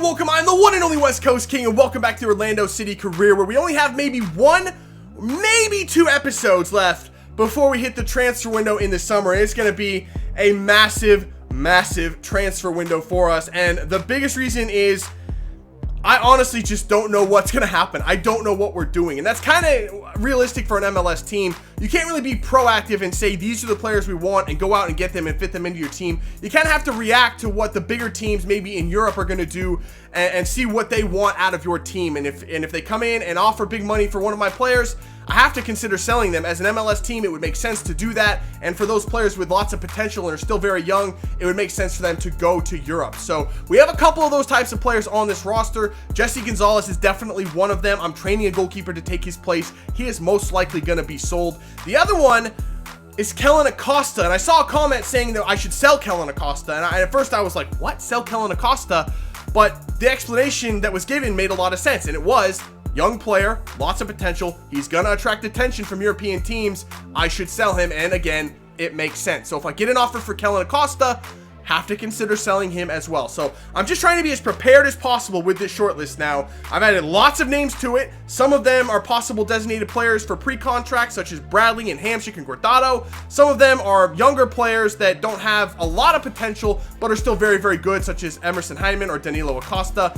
welcome. I'm the one and only West Coast King, and welcome back to Orlando City Career, where we only have maybe one, maybe two episodes left before we hit the transfer window in the summer. It's going to be a massive transfer window for us, and the biggest reason is I honestly just don't know what's going to happen. I don't know what we're doing, and that's kind of realistic for an MLS team. You can't really be proactive and say these are the players we want and go out and get them and fit them into your team. You kind of have to react to what the bigger teams maybe in Europe are going to do and see what they want out of your team. And if they come in and offer big money for one of my players, I have to consider selling them. As an MLS team, it would make sense to do that. And for those players with lots of potential and are still very young, it would make sense for them to go to Europe. So we have a couple of those types of players on this roster. Jesse Gonzalez is definitely one of them. I'm training a goalkeeper to take his place. He is most likely going to be sold. The other one is Kellen Acosta. And I saw a comment saying that I should sell Kellen Acosta. And at first I was like, what? Sell Kellen Acosta? But the explanation that was given made a lot of sense. And it was, young player, lots of potential. He's going to attract attention from European teams. I should sell him. And again, it makes sense. So if I get an offer for Kellen Acosta, have to consider selling him as well. So I'm just trying to be as prepared as possible with this shortlist now. I've added lots of names to it. Some of them are possible designated players for pre-contract, such as Bradley and Hamsik and Cortado. Some of them are younger players that don't have a lot of potential, but are still very, very good, such as Emerson Hyndman or Danilo Acosta.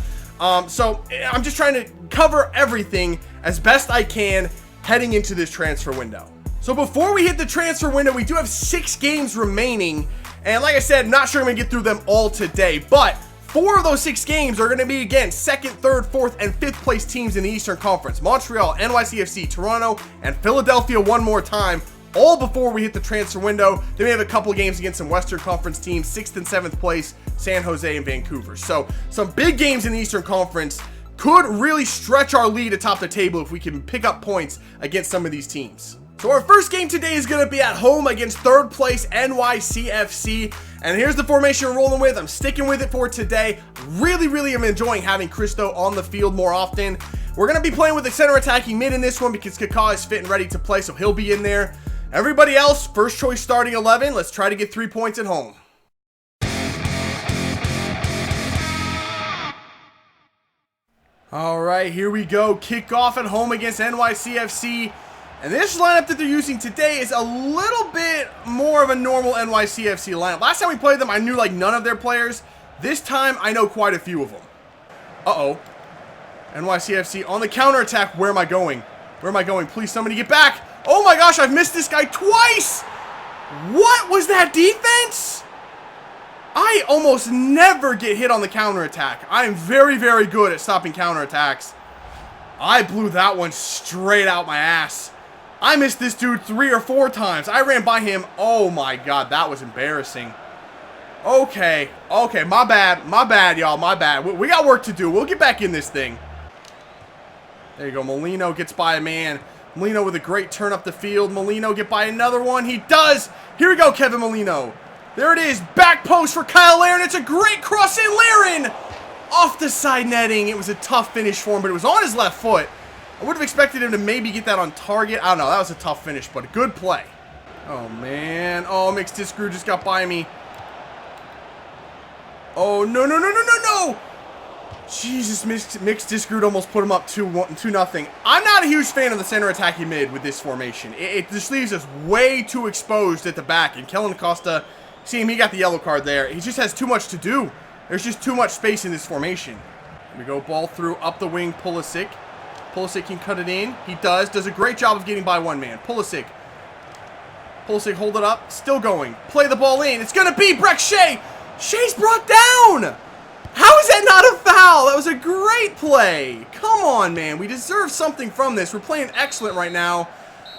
So I'm just trying to cover everything as best I can heading into this transfer window. So before we hit the transfer window, we do have 6 games remaining. And like I said, not sure I'm going to get through them all today, but 4 of those 6 games are going to be, again, 2nd, 3rd, 4th, and 5th place teams in the Eastern Conference. Montreal, NYCFC, Toronto, and Philadelphia one more time, all before we hit the transfer window. Then we have a couple games against some Western Conference teams, 6th and 7th place, San Jose and Vancouver. So some big games in the Eastern Conference could really stretch our lead atop the table if we can pick up points against some of these teams. So our first game today is going to be at home against 3rd place NYCFC. And here's the formation we're rolling with. I'm sticking with it for today. Really am enjoying having Cristo on the field more often. We're going to be playing with the center attacking mid in this one because Kaká is fit and ready to play, so he'll be in there. Everybody else, first choice starting 11. Let's try to get 3 points at home. All right, here we go. Kickoff at home against NYCFC. And this lineup that they're using today is a little bit more of a normal NYCFC lineup. Last time we played them, I knew like none of their players. This time, I know quite a few of them. Uh-oh. NYCFC on the counterattack. Where am I going? Where am I going? Please, somebody get back. Oh my gosh, I've missed this guy twice. What was that defense? I almost never get hit on the counterattack. I am very good at stopping counterattacks. I blew that one straight out my ass. I missed this dude 3 or 4 times. I ran by him. Oh my god, that was embarrassing. Okay, my bad, y'all, my bad. We got work to do. We'll get back in this thing. There you go, Molino gets by a man. Molino with a great turn up the field. Molino get by another one. He does. Here we go, Kevin Molino. There it is, back post for Kyle Larin. It's a great cross in. Larin off the side netting. It was a tough finish for him, but it was on his left foot. I would have expected him to maybe get that on target. I don't know. That was a tough finish, but a good play. Oh, man. Oh, Mixed Discrew just got by me. Oh, no. Jesus, Mixed Discrew almost put him up 2-0. I'm not a huge fan of the center attacking mid with this formation. It just leaves us way too exposed at the back. And Kellen Acosta, see him, he got the yellow card there. He just has too much to do. There's just too much space in this formation. Here we go, ball through, up the wing, Pulisic. Pulisic can cut it in. He does a great job of getting by one man. Pulisic, hold it up. Still going. Play the ball in. It's going to be Breck Shea. Shea's brought down. How is that not a foul? That was a great play. Come on, man. We deserve something from this. We're playing excellent right now.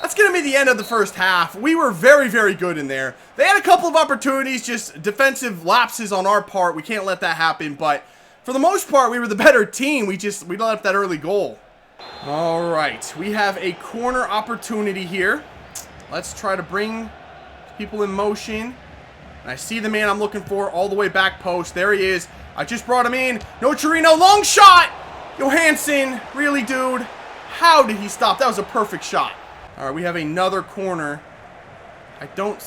That's going to be the end of the first half. We were very good in there. They had a couple of opportunities, just defensive lapses on our part. We can't let that happen, but for the most part, we were the better team. We let up that early goal. All right, we have a corner opportunity here. Let's try to bring people in motion. And I see the man I'm looking for all the way back post. There he is. I just brought him in. No Chirino, long shot. Johansson, really, dude? How did he stop? That was a perfect shot. All right, we have another corner. I don't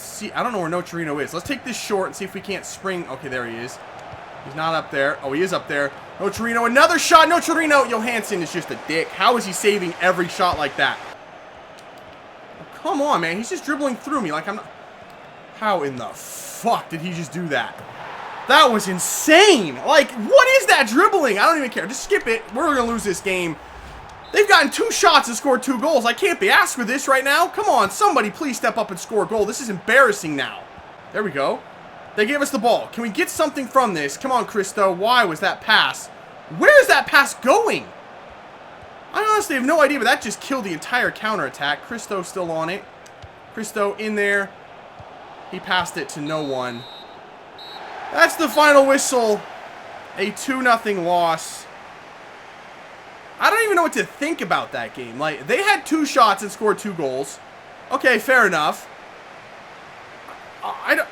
know where Nocerino is. Let's take this short and see if we can't spring. Okay, there he is. He's not up there. Oh, he is up there. Nocerino, another shot. Nocerino. Johansson is just a dick. How is he saving every shot like that? Oh, come on, man. He's just dribbling through me like I'm not... How in the fuck did he just do that? That was insane. Like, what is that dribbling? I don't even care. Just skip it. We're going to lose this game. They've gotten 2 shots and scored 2 goals. I can't be asked for this right now. Come on, somebody please step up and score a goal. This is embarrassing now. There we go. They gave us the ball. Can we get something from this? Come on, Cristo. Why was that pass? Where is that pass going? I honestly have no idea, but that just killed the entire counterattack. Cristo still on it. Cristo in there. He passed it to no one. That's the final whistle. A 2-0 loss. I don't even know what to think about that game. Like, they had 2 shots and scored 2 goals. Okay, fair enough. I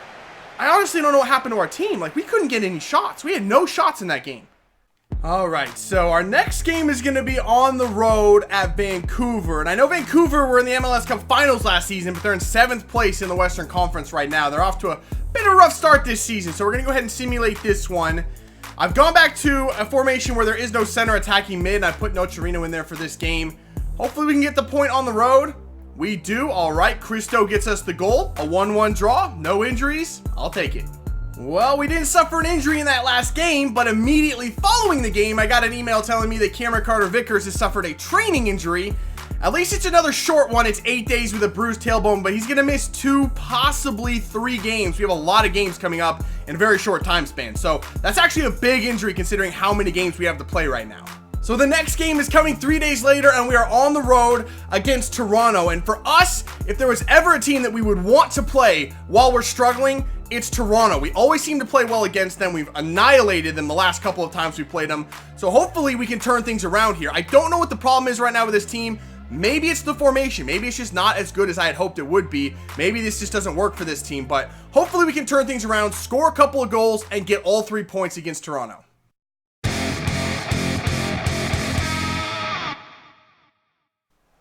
honestly don't know what happened to our team. Like, we couldn't get any shots. We had no shots in that game. Alright, so our next game is going to be on the road at Vancouver. And I know Vancouver were in the MLS Cup Finals last season, but they're in 7th place in the Western Conference right now. They're off to a bit of a rough start this season, so we're going to go ahead and simulate this one. I've gone back to a formation where there is no center attacking mid, and I put Nocerino in there for this game. Hopefully we can get the point on the road. We do. Alright, Cristo gets us the goal. A 1-1 draw. No injuries. I'll take it. Well, we didn't suffer an injury in that last game, but immediately following the game, I got an email telling me that Cameron Carter-Vickers has suffered a training injury. At least it's another short one. It's 8 days with a bruised tailbone, but he's going to miss 2, possibly 3 games. We have a lot of games coming up in a very short time span. So that's actually a big injury considering how many games we have to play right now. So the next game is coming 3 days later, and we are on the road against Toronto. And for us, if there was ever a team that we would want to play while we're struggling, it's Toronto. We always seem to play well against them. We've annihilated them the last couple of times we played them. So hopefully we can turn things around here. I don't know what the problem is right now with this team. Maybe it's the formation. Maybe it's just not as good as I had hoped it would be. Maybe this just doesn't work for this team. But hopefully we can turn things around, score a couple of goals, and get all 3 points against Toronto.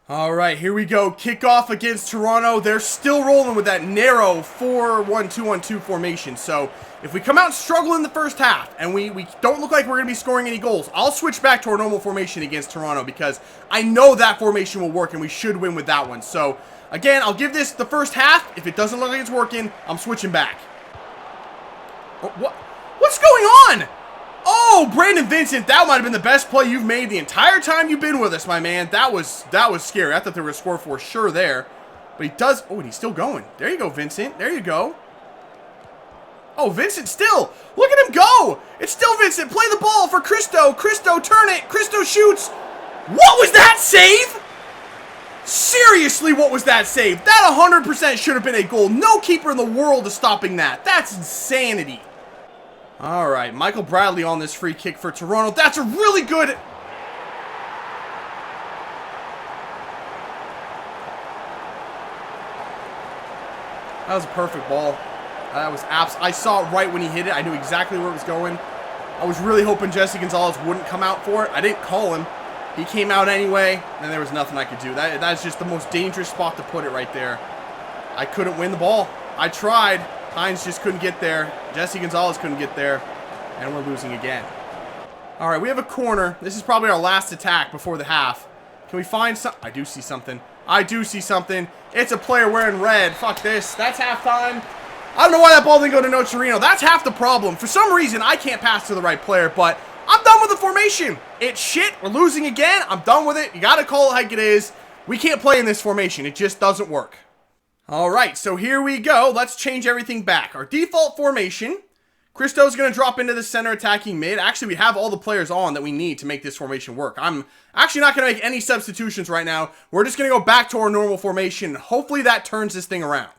All right, here we go. Kickoff against Toronto. They're still rolling with that narrow 4-1-2-1-2 formation. So if we come out and struggle in the first half and we don't look like we're going to be scoring any goals, I'll switch back to our normal formation against Toronto because I know that formation will work and we should win with that one. So again, I'll give this the first half. If it doesn't look like it's working, I'm switching back. What's going on? Oh, Brandon Vincent, that might have been the best play you've made the entire time you've been with us, my man. That was scary. I thought they were going to score for sure there. But he does... Oh, and he's still going. There you go, Vincent. There you go. Oh, Vincent still. Look at him go. It's still Vincent. Play the ball for Cristo. Cristo, turn it. Cristo shoots. What was that save? Seriously, what was that save? That 100% should have been a goal. No keeper in the world is stopping that. That's insanity. All right, Michael Bradley on this free kick for Toronto. That's a really good... That was a perfect ball. That was I saw it right when he hit it. I knew exactly where it was going. I was really hoping Jesse Gonzalez wouldn't come out for it. I didn't call him. He came out anyway, and there was nothing I could do. That's just the most dangerous spot to put it right there. I couldn't win the ball. I tried. Hines just couldn't get there. Jesse Gonzalez couldn't get there. And we're losing again. All right, we have a corner. This is probably our last attack before the half. Can we find some... I do see something. I do see something. It's a player wearing red. Fuck this. That's halftime. I don't know why that ball didn't go to Nocerino. That's half the problem. For some reason, I can't pass to the right player, but I'm done with the formation. It's shit. We're losing again. I'm done with it. You got to call it like it is. We can't play in this formation. It just doesn't work. All right, so here we go. Let's change everything back. Our default formation, Cristo's going to drop into the center attacking mid. Actually, we have all the players on that we need to make this formation work. I'm actually not going to make any substitutions right now. We're just going to go back to our normal formation. Hopefully that turns this thing around.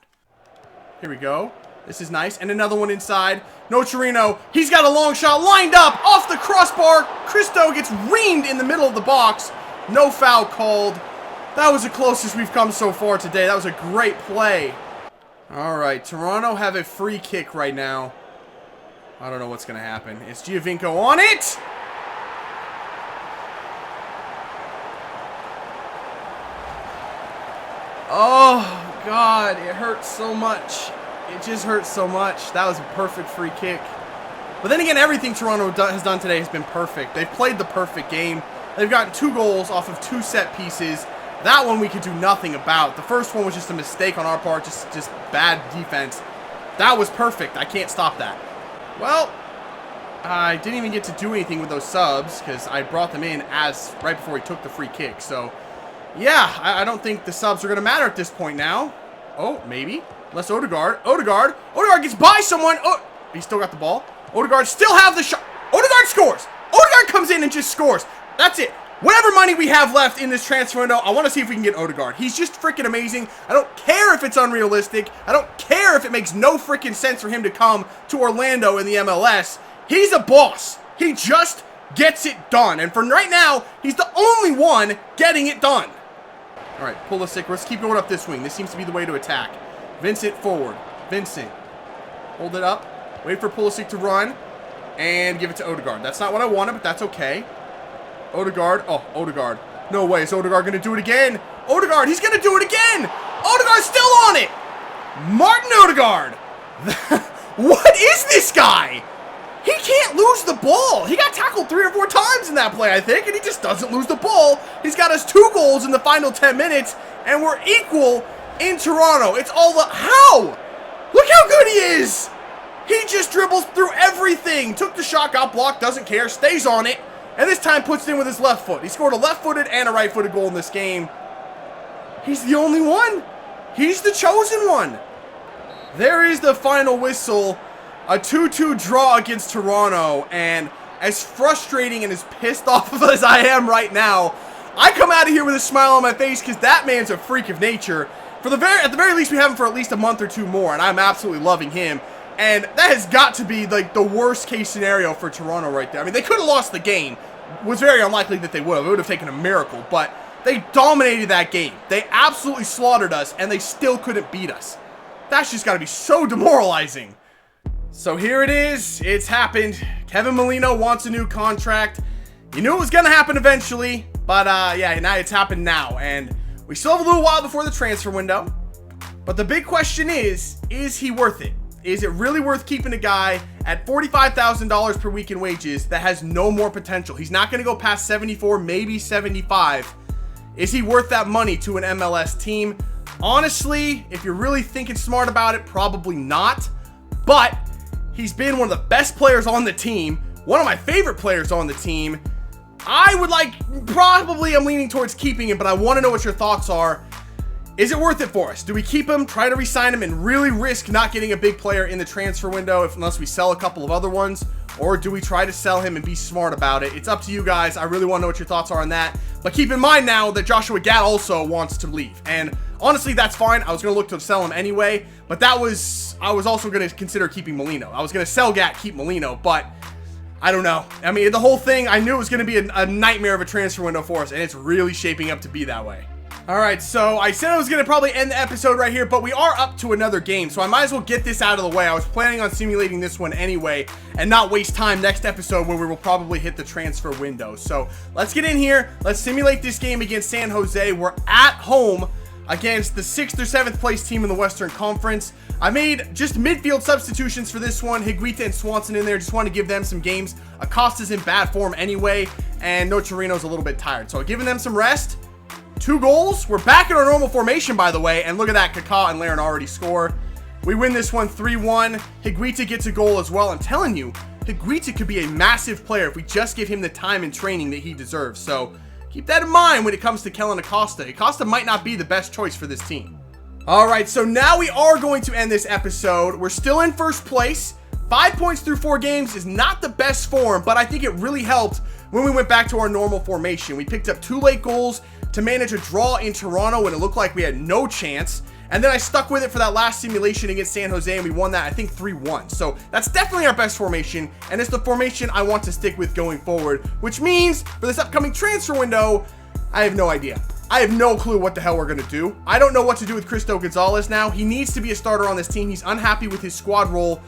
Here we go. This is nice. And another one inside. Nocerino, he's got a long shot lined up off the crossbar. Cristo gets reamed in the middle of the box. No foul called. That was the closest we've come so far today. That was a great play. All right, Toronto have a free kick right now. I don't know what's going to happen. It's Giovinco on it. Oh, God, it hurts so much. It just hurts so much. That was a perfect free kick. But then again, everything Toronto has done today has been perfect. They've played the perfect game. They've gotten 2 goals off of 2 set pieces. That one we could do nothing about. The first one was just a mistake on our part, just bad defense. That was perfect. I can't stop that. Well, I didn't even get to do anything with those subs because I brought them in right before he took the free kick. So, yeah, I don't think the subs are going to matter at this point now. Oh, maybe. Unless Odegaard gets by someone. Oh, he still got the ball. Odegaard still have the shot. Odegaard scores. Odegaard comes in and just scores. That's it. Whatever money we have left in this transfer window, I want to see if we can get Odegaard. He's just freaking amazing. I don't care if it's unrealistic. I don't care if it makes no freaking sense for him to come to Orlando in the MLS. He's a boss. He just gets it done. And for right now, he's the only one getting it done. All right, Pulisic, let's keep going up this wing. This seems to be the way to attack. Vincent forward. Vincent. Hold it up. Wait for Pulisic to run. And give it to Odegaard. That's not what I wanted, but that's okay. Odegaard. Oh, Odegaard. No way. Is Odegaard going to do it again? Odegaard. He's going to do it again. Odegaard's still on it. Martin Odegaard. What is this guy? He can't lose the ball. He got tackled 3 or 4 times in that play, I think, and he just doesn't lose the ball. He's got us 2 goals in the final 10 minutes, and we're equal in Toronto. It's all the... How? Look how good he is. He just dribbles through everything. Took the shot, got blocked, doesn't care, stays on it, and this time puts it in with his left foot. He scored a left-footed and a right-footed goal in this game. He's the only one. He's the chosen one. There is the final whistle. A 2-2 draw against Toronto, and as frustrating and as pissed off of as I am right now, I come out of here with a smile on my face because that man's a freak of nature. At the very least, we have him for at least a month or 2 more, and I'm absolutely loving him. And that has got to be like the worst case scenario for Toronto right there. I mean, they could have lost the game. It was very unlikely that they would have. It would have taken a miracle, but they dominated that game. They absolutely slaughtered us, and they still couldn't beat us. That's just got to be so demoralizing. So here it is. It's happened. Kevin Molino wants a new contract. You knew it was going to happen eventually, but yeah, now it's happened now. And we still have a little while before the transfer window. But the big question is he worth it? Is it really worth keeping a guy at $45,000 per week in wages that has no more potential? He's not going to go past 74, maybe 75. Is he worth that money to an MLS team? Honestly, if you're really thinking smart about it, probably not. But he's been one of the best players on the team, one of my favorite players on the team. I'm leaning towards keeping him, but I want to know what your thoughts are. Is it worth it for us? Do we keep him, try to re-sign him, and really risk not getting a big player in the transfer window unless we sell a couple of other ones? Or do we try to sell him and be smart about it? It's up to you guys. I really want to know what your thoughts are on that. But keep in mind now that Joshua Gatt also wants to leave. And honestly, that's fine. I was going to look to sell him anyway. But I was also going to consider keeping Molino. I was going to sell Gatt, keep Molino. But I don't know. I mean, the whole thing, I knew it was going to be a nightmare of a transfer window for us. And it's really shaping up to be that way. Alright, so I said I was going to probably end the episode right here, but we are up to another game, so I might as well get this out of the way. I was planning on simulating this one anyway, and not waste time next episode when we will probably hit the transfer window. So, let's get in here, let's simulate this game against San Jose. We're at home against the 6th or 7th place team in the Western Conference. I made just midfield substitutions for this one. Higuita and Swanson in there, just want to give them some games. Acosta's in bad form anyway, and Nocerino's a little bit tired, so giving them some rest. 2 goals. We're back in our normal formation, by the way. And look at that. Kaká and Larin already score. We win this one 3-1. Higuita gets a goal as well. I'm telling you, Higuita could be a massive player if we just give him the time and training that he deserves. So keep that in mind when it comes to Kellen Acosta. Acosta might not be the best choice for this team. All right, so now we are going to end this episode. We're still in first place. 5 points through 4 games is not the best form, but I think it really helped when we went back to our normal formation. We picked up 2 late goals to manage a draw in Toronto when it looked like we had no chance. And then I stuck with it for that last simulation against San Jose, and we won that, I think, 3-1. So that's definitely our best formation, and it's the formation I want to stick with going forward, which means for this upcoming transfer window, I have no idea. I have no clue what the hell we're going to do. I don't know what to do with Cristo Gonzalez now. He needs to be a starter on this team. He's unhappy with his squad role,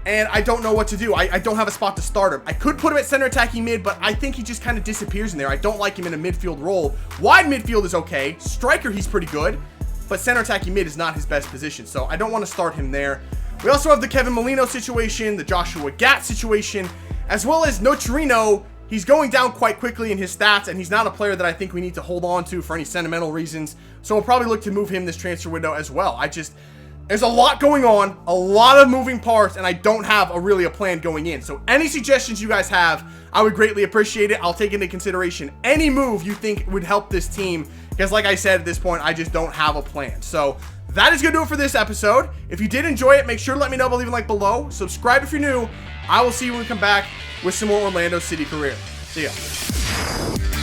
and I don't know what to do. I don't have a spot to start him. I could put him at center attacking mid, but I think he just kind of disappears in there. I don't like him in a midfield role. Wide midfield is okay. Striker, he's pretty good, but center attacking mid is not his best position, so I don't want to start him there. We also have the Kevin Molino situation, the Joshua Gatt situation, as well as Nocerino. He's going down quite quickly in his stats, and he's not a player that I think we need to hold on to for any sentimental reasons. So we'll probably look to move him this transfer window as well. There's a lot going on, a lot of moving parts, and I don't have really a plan going in. So any suggestions you guys have, I would greatly appreciate it. I'll take into consideration any move you think would help this team, because like I said, at this point, I just don't have a plan. So that is going to do it for this episode. If you did enjoy it, make sure to let me know by leaving a like below. Subscribe if you're new. I will see you when we come back with some more Orlando City career. See ya.